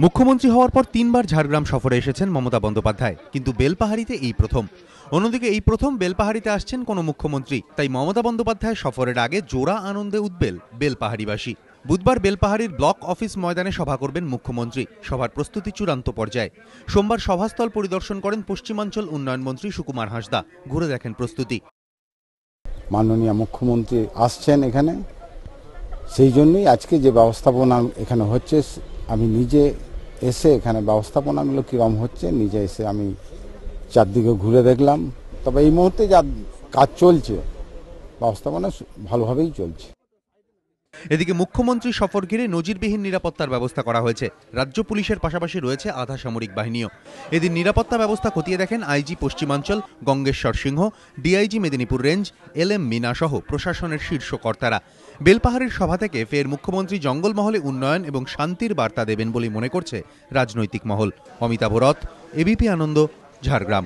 মুখ্যমন্ত্রী হওয়ার পর 3 বার ঝাড়গ্রাম সফরে এসেছেন মমতা বন্দ্যোপাধ্যায়, কিন্তু বেলপাহাড়িতে এই প্রথম। অন্যদিকে এই প্রথম বেলপাহাড়িতে আসছেন কোনো মুখ্যমন্ত্রী, তাই মমতা বন্দ্যোপাধ্যায় সফরের আগে জোড়া আনন্দে উদ্বেল বেলপাহাড়িবাসী। বুধবার বেলপাহাড়ির ব্লক অফিস ময়দানে সভা করবেন মুখ্যমন্ত্রী। সভার প্রস্তুতি চূড়ান্ত পর্যায়ে। সোমবার সভাস্থল পরিদর্শন করেন পশ্চিমাঞ্চল উন্নয়ন মন্ত্রী সুকুমার হাঁসদা। ঘুরে দেখেন প্রস্তুতি। মাননীয় মুখ্যমন্ত্রী আসছেন এখানে, সেই জন্যই আজকে যে ব্যবস্থাপনা এখানে হচ্ছে, আমি নিজে এসে এখানে ব্যবস্থাপনাগুলো কীরকম হচ্ছে নিজে এসে আমি চারদিকে ঘুরে দেখলাম। তবে এই মুহূর্তে যা কাজ চলছে, ব্যবস্থাপনা ভালোভাবেই চলছে। এদিকে মুখ্যমন্ত্রী সফর ঘিরে নজিরবিহীন নিরাপত্তার ব্যবস্থা করা হয়েছে। রাজ্য পুলিশের পাশাপাশি রয়েছে আধা সামরিক বাহিনীও। এদিন নিরাপত্তা ব্যবস্থা খতিয়ে দেখেন আইজি পশ্চিমাঞ্চল Gangeshwar Singh, DIG Medinipur range LM Meena সহ প্রশাসনের শীর্ষ কর্তারা। বেলপাহাড়ির সভা থেকে ফের মুখ্যমন্ত্রী জঙ্গলমহলে উন্নয়ন এবং শান্তির বার্তা দেবেন বলে মনে করছে রাজনৈতিক মহল। অমিতাভ রথ, ABP আনন্দ, ঝাড়গ্রাম।